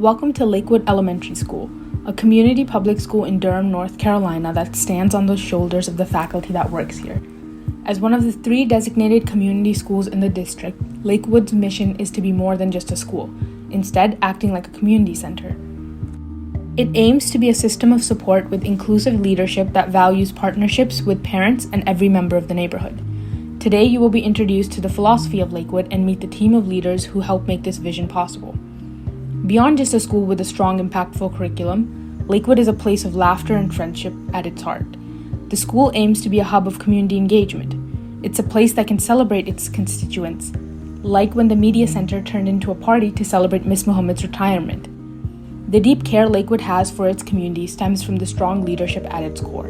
Welcome to Lakewood Elementary School, a community public school in Durham, North Carolina that stands on the shoulders of the faculty that works here. As one of the 3 designated community schools in the district, Lakewood's mission is to be more than just a school, instead acting like a community center. It aims to be a system of support with inclusive leadership that values partnerships with parents and every member of the neighborhood. Today, you will be introduced to the philosophy of Lakewood and meet the team of leaders who help make this vision possible. Beyond just a school with a strong, impactful curriculum, Lakewood is a place of laughter and friendship at its heart. The school aims to be a hub of community engagement. It's a place that can celebrate its constituents, like when the media center turned into a party to celebrate Miss Muhammad's retirement. The deep care Lakewood has for its community stems from the strong leadership at its core.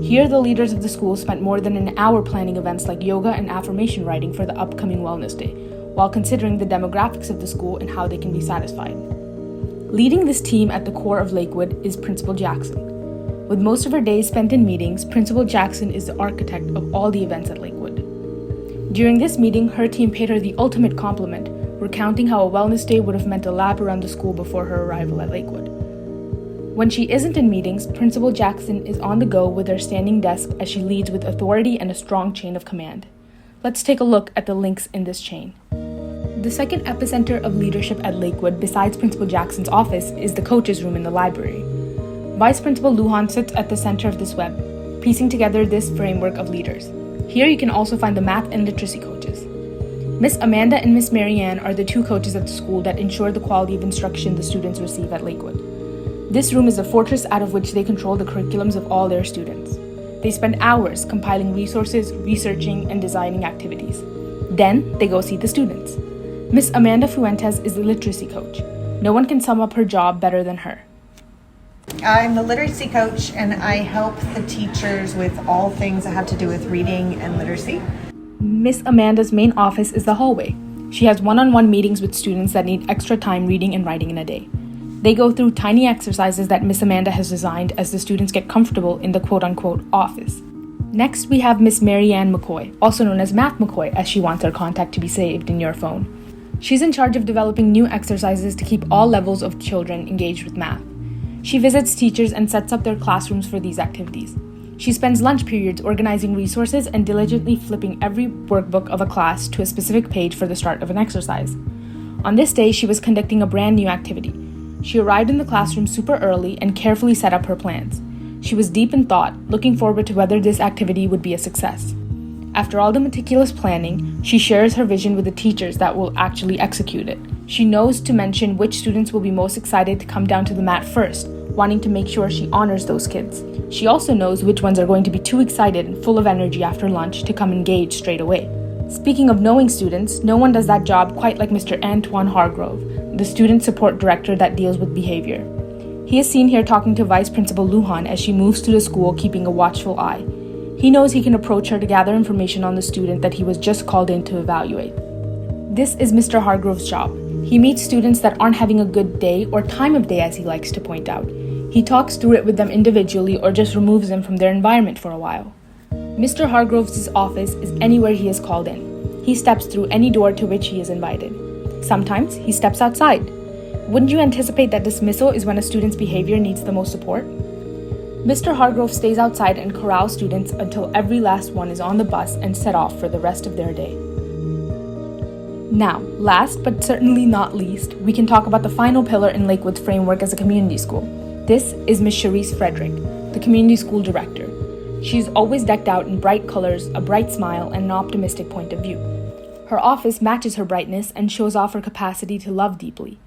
Here, the leaders of the school spent more than an hour planning events like yoga and affirmation writing for the upcoming Wellness Day, while considering the demographics of the school and how they can be satisfied. Leading this team at the core of Lakewood is Principal Jackson. With most of her days spent in meetings, Principal Jackson is the architect of all the events at Lakewood. During this meeting, her team paid her the ultimate compliment, recounting how a wellness day would have meant a lap around the school before her arrival at Lakewood. When she isn't in meetings, Principal Jackson is on the go with her standing desk as she leads with authority and a strong chain of command. Let's take a look at the links in this chain. The second epicenter of leadership at Lakewood, besides Principal Jackson's office, is the coach's room in the library. Vice Principal Lujan sits at the center of this web, piecing together this framework of leaders. Here you can also find the math and literacy coaches. Miss Amanda and Miss Marianne are the 2 coaches at the school that ensure the quality of instruction the students receive at Lakewood. This room is a fortress out of which they control the curriculums of all their students. They spend hours compiling resources, researching, and designing activities. Then they go see the students. Miss Amanda Fuentes is the literacy coach. No one can sum up her job better than her. I'm the literacy coach, and I help the teachers with all things that have to do with reading and literacy. Miss Amanda's main office is the hallway. She has one-on-one meetings with students that need extra time reading and writing in a day. They go through tiny exercises that Miss Amanda has designed as the students get comfortable in the quote-unquote office. Next, we have Miss Marianne McCoy, also known as Math McCoy, as she wants her contact to be saved in your phone. She's in charge of developing new exercises to keep all levels of children engaged with math. She visits teachers and sets up their classrooms for these activities. She spends lunch periods organizing resources and diligently flipping every workbook of a class to a specific page for the start of an exercise. On this day, she was conducting a brand new activity. She arrived in the classroom super early and carefully set up her plans. She was deep in thought, looking forward to whether this activity would be a success. After all the meticulous planning, she shares her vision with the teachers that will actually execute it. She knows to mention which students will be most excited to come down to the mat first, wanting to make sure she honors those kids. She also knows which ones are going to be too excited and full of energy after lunch to come engage straight away. Speaking of knowing students, no one does that job quite like Mr. Antoine Hargrove, the student support director that deals with behavior. He is seen here talking to Vice Principal Lujan as she moves through the school, keeping a watchful eye. He knows he can approach her to gather information on the student that he was just called in to evaluate. This is Mr. Hargrove's job. He meets students that aren't having a good day or time of day, as he likes to point out. He talks through it with them individually or just removes them from their environment for a while. Mr. Hargrove's office is anywhere he is called in. He steps through any door to which he is invited. Sometimes he steps outside. Wouldn't you anticipate that dismissal is when a student's behavior needs the most support? Mr. Hargrove stays outside and corrals students until every last one is on the bus and set off for the rest of their day. Now, last but certainly not least, we can talk about the final pillar in Lakewood's framework as a community school. This is Ms. Charisse Frederick, the community school director. She's always decked out in bright colors, a bright smile, and an optimistic point of view. Her office matches her brightness and shows off her capacity to love deeply.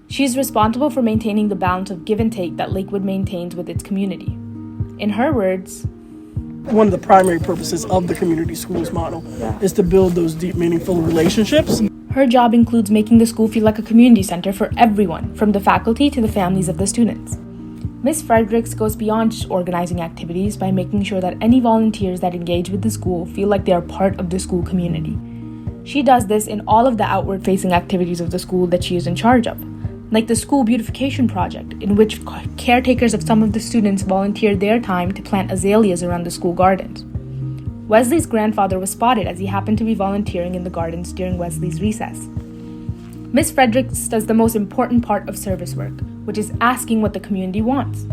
She is responsible for maintaining the balance of give and take that Lakewood maintains with its community. In her words, one of the primary purposes of the community schools model is to build those deep, meaningful relationships. Her job includes making the school feel like a community center for everyone, from the faculty to the families of the students. Ms. Fredericks goes beyond just organizing activities by making sure that any volunteers that engage with the school feel like they are part of the school community. She does this in all of the outward-facing activities of the school that she is in charge of, like the school beautification project, in which caretakers of some of the students volunteered their time to plant azaleas around the school gardens. Wesley's grandfather was spotted as he happened to be volunteering in the gardens during Wesley's recess. Miss Fredericks does the most important part of service work, which is asking what the community wants.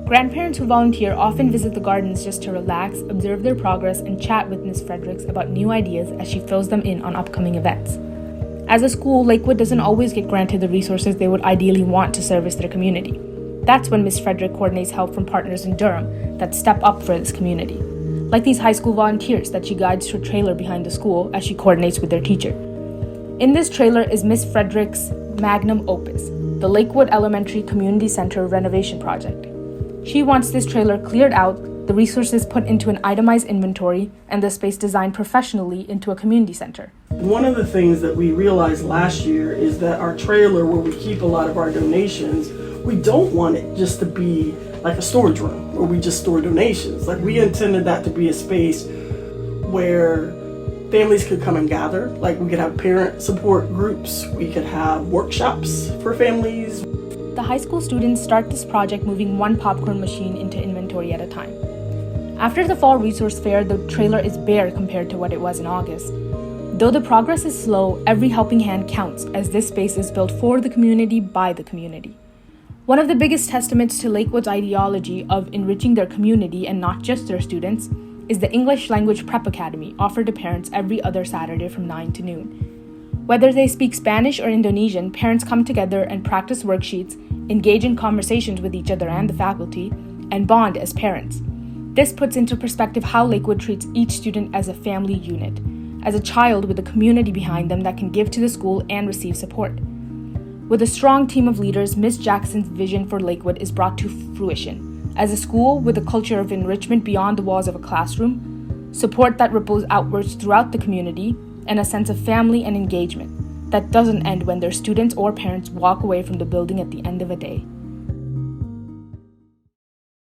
Grandparents who volunteer often visit the gardens just to relax, observe their progress, and chat with Miss Fredericks about new ideas as she fills them in on upcoming events. As a school, Lakewood doesn't always get granted the resources they would ideally want to service their community. That's when Miss Frederick coordinates help from partners in Durham that step up for this community, like these high school volunteers that she guides to a trailer behind the school as she coordinates with their teacher. In this trailer is Miss Frederick's magnum opus, the Lakewood Elementary Community Center renovation project. She wants this trailer cleared out, the resources put into an itemized inventory, and the space designed professionally into a community center. One of the things that we realized last year is that our trailer, where we keep a lot of our donations, we don't want it just to be like a storage room where we just store donations. Like, we intended that to be a space where families could come and gather. Like, we could have parent support groups, we could have workshops for families. The high school students start this project moving one popcorn machine into inventory at a time. After the fall resource fair, the trailer is bare compared to what it was in August. Though the progress is slow, every helping hand counts as this space is built for the community by the community. One of the biggest testaments to Lakewood's ideology of enriching their community and not just their students is the English Language Prep Academy offered to parents every other Saturday from 9 to noon. Whether they speak Spanish or Indonesian, parents come together and practice worksheets, engage in conversations with each other and the faculty, and bond as parents. This puts into perspective how Lakewood treats each student as a family unit, as a child with a community behind them that can give to the school and receive support. With a strong team of leaders, Ms. Jackson's vision for Lakewood is brought to fruition. As a school with a culture of enrichment beyond the walls of a classroom, support that ripples outwards throughout the community, and a sense of family and engagement that doesn't end when their students or parents walk away from the building at the end of a day.